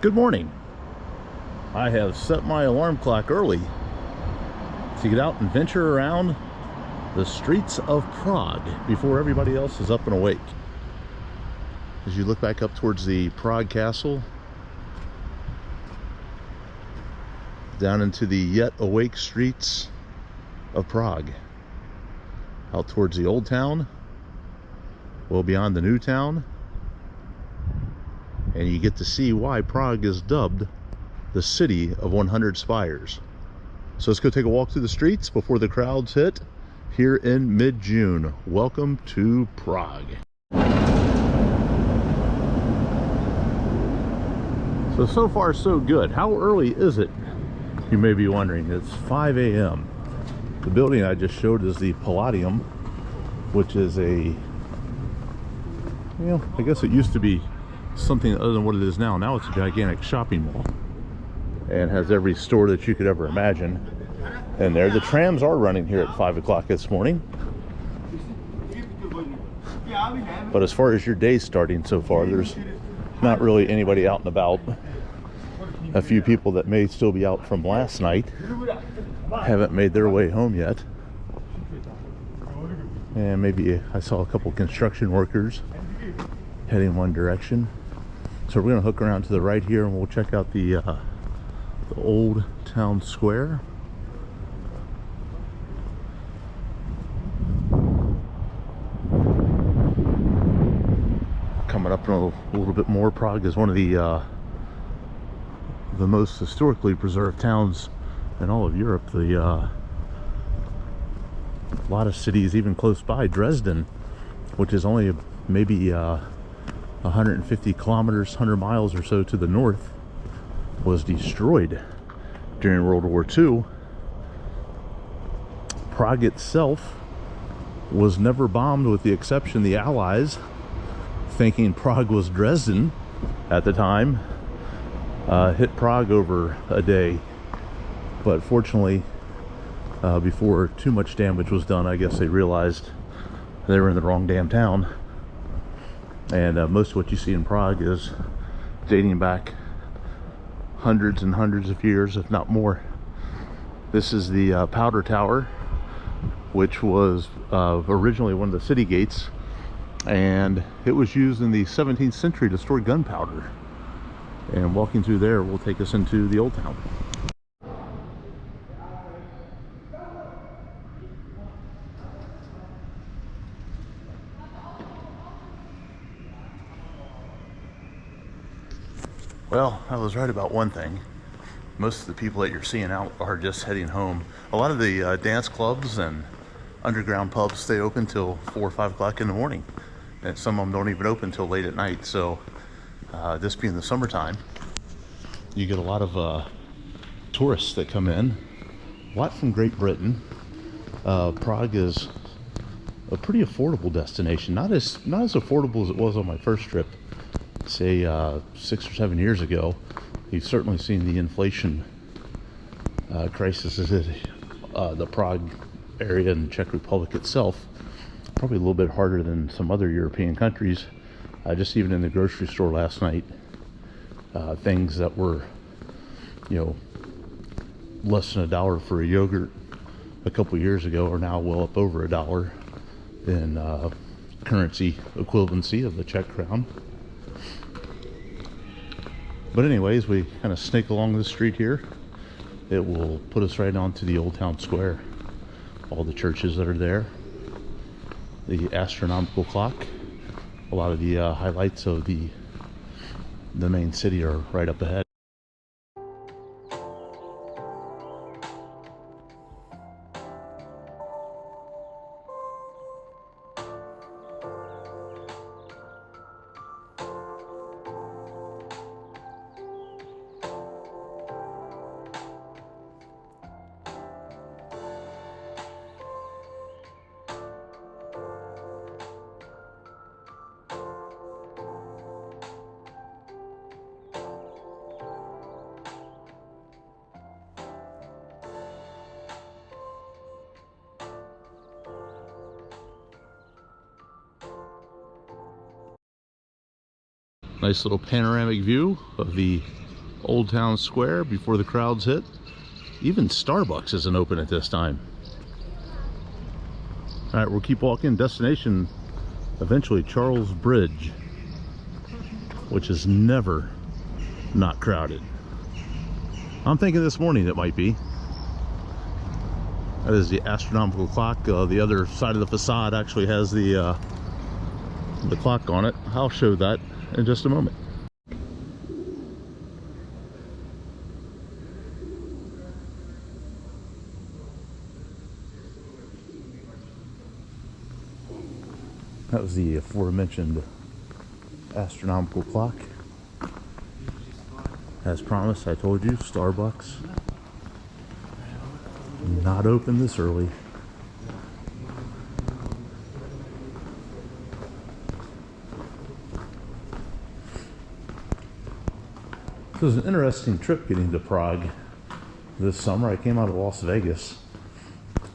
Good morning. I have set my alarm clock early to get out and venture around the streets of Prague before everybody else is up and awake. As you look back up towards the Prague Castle, down into the yet awake streets of Prague, out towards the old town, well beyond the new town, and you get to see why Prague is dubbed the city of 100 spires. So let's go take a walk through the streets before the crowds hit here in mid-June. Welcome to Prague. So far so good. How early is it? You may be wondering. It's 5 a.m. The building I just showed is the Palladium, which is I guess it used to be something other than what it is now. Now it's a gigantic shopping mall and has every store that you could ever imagine in there. The trams are running here at 5 o'clock this morning. But as far as your day starting so far, there's not really anybody out and about. A few people that may still be out from last night haven't made their way home yet. And maybe I saw a couple construction workers heading one direction. So we're going to hook around to the right here and we'll check out the old town square. Coming up in a little bit more, Prague is one of the most historically preserved towns in all of Europe. A lot of cities even close by, Dresden, which is only maybe 150 kilometers, 100 miles or so to the north, was destroyed during World War II. Prague itself was never bombed, with the exception the Allies, thinking Prague was Dresden at the time, hit Prague over a day. But fortunately, before too much damage was done, I guess they realized they were in the wrong damn town. And most of what you see in Prague is dating back hundreds and hundreds of years, if not more. This is the Powder Tower, which was originally one of the city gates, and it was used in the 17th century to store gunpowder. And walking through there will take us into the old town. Well, I was right about one thing. Most of the people that you're seeing out are just heading home. A lot of the dance clubs and underground pubs stay open till 4 or 5 o'clock in the morning. And some of them don't even open till late at night. So this being the summertime, you get a lot of tourists that come in. A lot from Great Britain. Prague is a pretty affordable destination. Not as affordable as it was on my first trip, say 6 or 7 years ago. You've certainly seen the inflation crisis in the Prague area and the Czech Republic itself. Probably a little bit harder than some other European countries. Just even in the grocery store last night, things that were, less than $1 for a yogurt a couple years ago are now well up over $1 in currency equivalency of the Czech crown. But anyways, we kind of snake along this street here. It will put us right onto the old town square. All the churches that are there. The astronomical clock. A lot of the highlights of the main city are right up ahead. Nice little panoramic view of the Old Town Square before the crowds hit. Even Starbucks isn't open at this time. All right, we'll keep walking. Destination, eventually Charles Bridge, which is never not crowded. I'm thinking this morning it might be. That is the astronomical clock. The other side of the facade actually has the clock on it. I'll show that in just a moment. That was the aforementioned astronomical clock. As promised, I told you, Starbucks not open this early. It was an interesting trip getting to Prague this summer. I came out of Las Vegas,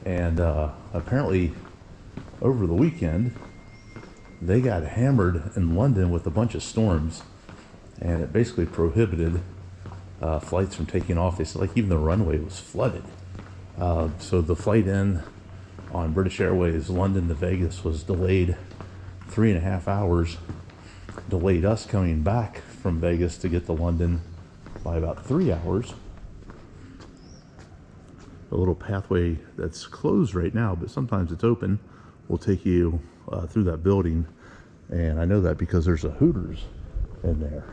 and apparently over the weekend they got hammered in London with a bunch of storms, and it basically prohibited flights from taking off. They said like even the runway was flooded. So the flight in on British Airways London to Vegas was delayed 3.5 hours. Delayed us coming back from Vegas to get to London by about 3 hours. A little pathway that's closed right now, but sometimes it's open, will take you through that building. And I know that because there's a Hooters in there.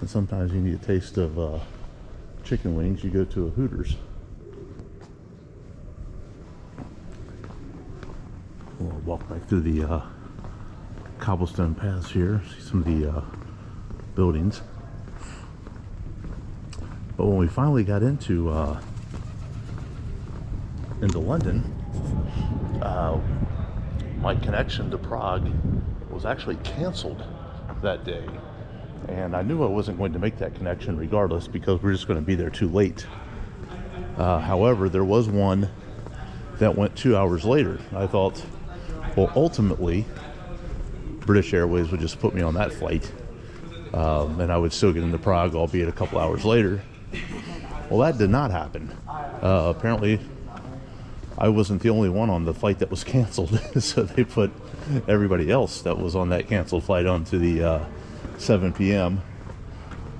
And sometimes you need a taste of chicken wings, you go to a Hooters. We'll walk back through the cobblestone paths here, see some of the buildings. But when we finally got into London, my connection to Prague was actually canceled that day. And I knew I wasn't going to make that connection regardless because we're just going to be there too late. However, there was one that went 2 hours later. I thought, well, ultimately, British Airways would just put me on that flight, and I would still get into Prague, albeit a couple hours later. Well, that did not happen. Apparently, I wasn't the only one on the flight that was canceled, so they put everybody else that was on that canceled flight onto the 7 p.m.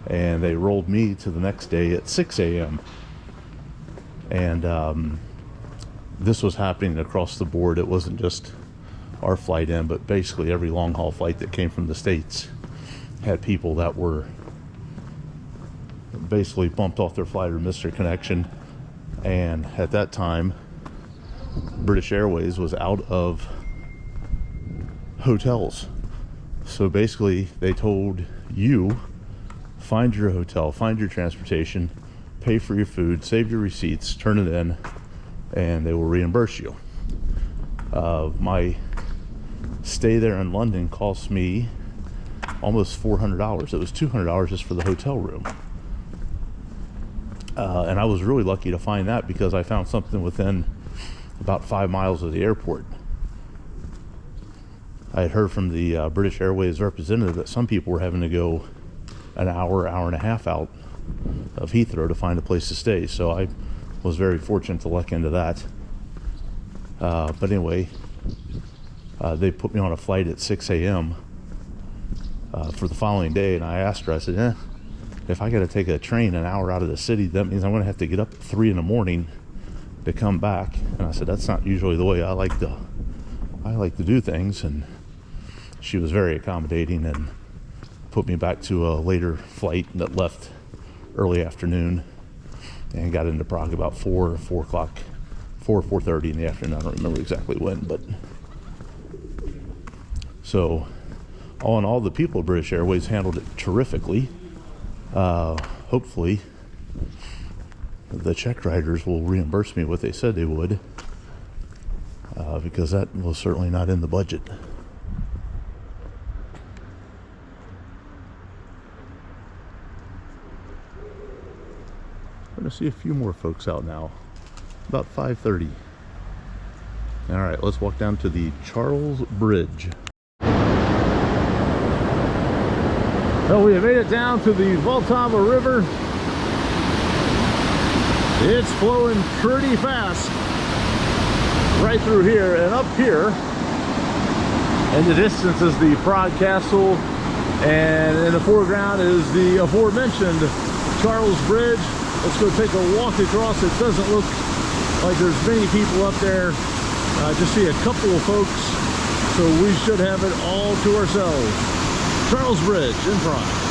and they rolled me to the next day at 6 a.m. And this was happening across the board. It wasn't just our flight in, but basically every long haul flight that came from the States had people that were basically bumped off their flight or missed their connection. And at that time, British Airways was out of hotels. So basically they told you, find your hotel, find your transportation, pay for your food, save your receipts, turn it in, and they will reimburse you. My stay there in London cost me almost $400. It was $200 just for the hotel room. And I was really lucky to find that because I found something within about 5 miles of the airport. I had heard from the British Airways representative that some people were having to go an hour, hour and a half out of Heathrow to find a place to stay. So I was very fortunate to luck into that. But anyway, they put me on a flight at 6 a.m. For the following day, and I asked her, I said, if I got to take a train an hour out of the city, that means I'm going to have to get up at 3 in the morning to come back. And I said, that's not usually the way I like to do things. And she was very accommodating and put me back to a later flight that left early afternoon and got into Prague about 4:30 in the afternoon. I don't remember exactly when, but so all in all, the people of British Airways handled it terrifically. Hopefully the check writers will reimburse me what they said they would, because that was certainly not in the budget. I'm going to see a few more folks out now. About 5:30. All right, let's walk down to the Charles Bridge. Well, we have made it down to the Vltava River. It's flowing pretty fast right through here, and up here in the distance is the Prague Castle, and in the foreground is the aforementioned Charles Bridge. Let's go take a walk across. It doesn't look like there's many people up there. I just see a couple of folks, so we should have it all to ourselves. Charles Bridge in Prague.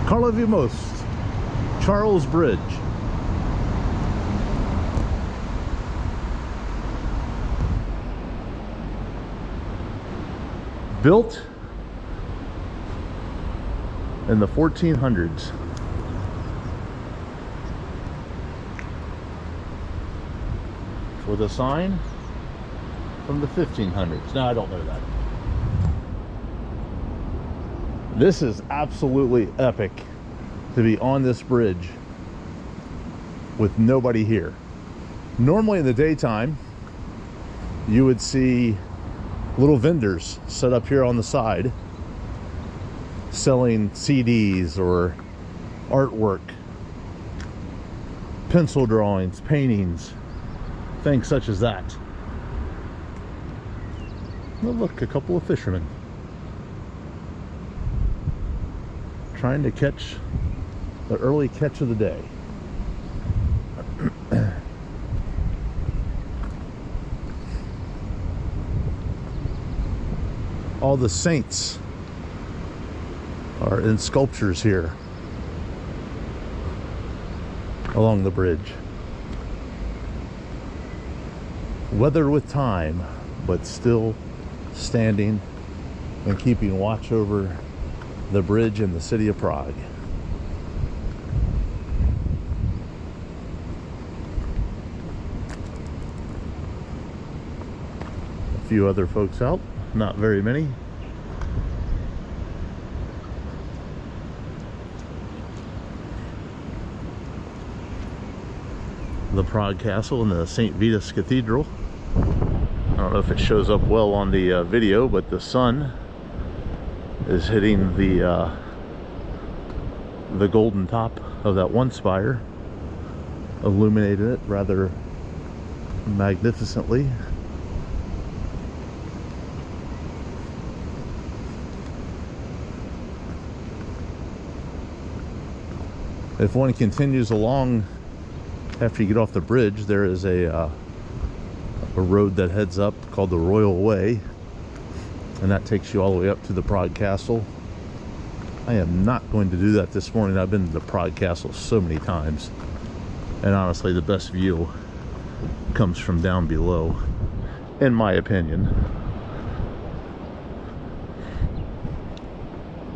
Karlovy Most, Charles Bridge. Built in the 1400s. With a sign from the 1500s. No, I don't know that. This is absolutely epic to be on this bridge with nobody here. Normally in the daytime, you would see little vendors set up here on the side selling CDs or artwork, pencil drawings, paintings, things such as that. Oh, look, a couple of fishermen trying to catch the early catch of the day. All the saints are in sculptures here along the bridge. Weathered with time, but still standing and keeping watch over the bridge in the city of Prague. A few other folks out, not very many. The Prague Castle and the St. Vitus Cathedral. I don't know if it shows up well on the video, but the sun is hitting the golden top of that one spire, illuminating it rather magnificently. If one continues along after you get off the bridge, there is a road that heads up called the Royal Way, and that takes you all the way up to the Prague Castle. I am not going to do that this morning. I've been to the Prague Castle so many times, and honestly the best view comes from down below, in my opinion.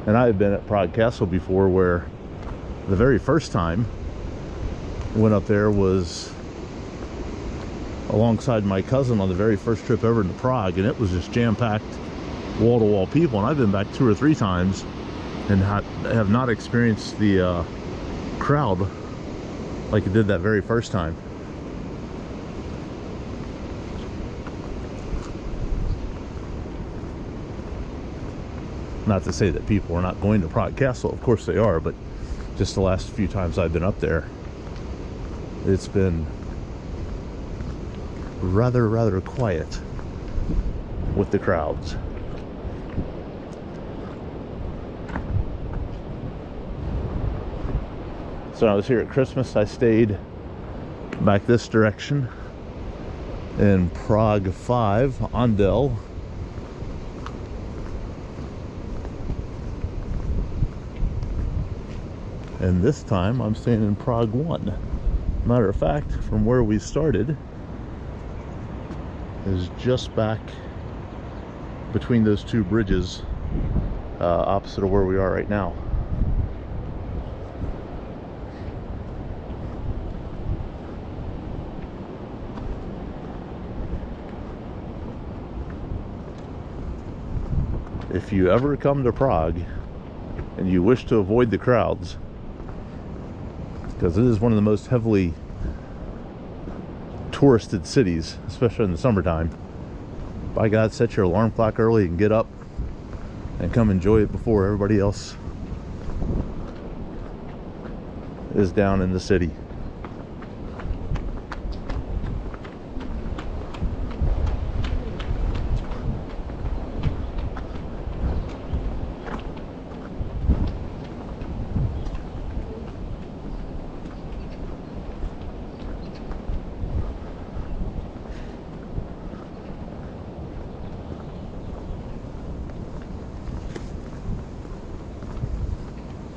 And I've been at Prague Castle before, where the very first time I went up there was alongside my cousin on the very first trip ever into Prague, and it was just jam-packed, wall-to-wall people. And I've been back 2 or 3 times and have not experienced the crowd like it did that very first time. Not to say that people are not going to Prague Castle, of course they are, but just the last few times I've been up there, it's been rather quiet with the crowds. So when I was here at Christmas, I stayed back this direction in Prague 5, Ordeal. And this time I'm staying in Prague 1. Matter of fact, from where we started is just back between those 2 bridges, opposite of where we are right now. if you ever come to Prague and you wish to avoid the crowds, because it is one of the most heavily touristed cities, especially in the summertime, by God, set your alarm clock early and get up and come enjoy it before everybody else is down in the city.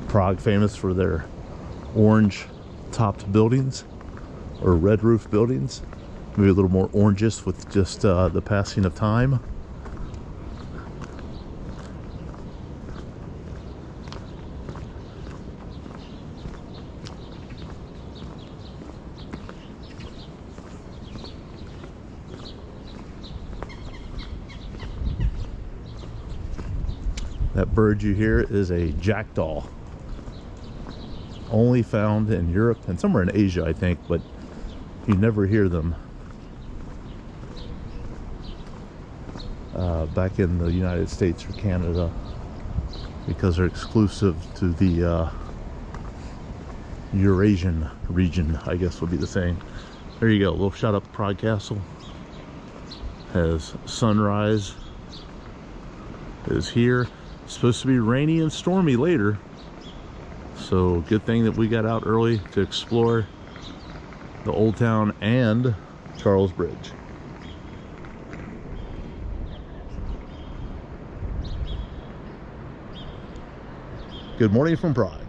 Prague famous for their orange topped buildings or red roof buildings, maybe a little more orangish with just the passing of time. That bird you hear is a jackdaw. Only found in Europe and somewhere in Asia, I think, but you never hear them back in the United States or Canada because they're exclusive to the Eurasian region, I guess would be the saying. There you go, a little shot up Prague Castle. Has sunrise is here. It's supposed to be rainy and stormy later. So good thing that we got out early to explore the Old Town and Charles Bridge. Good morning from Prague.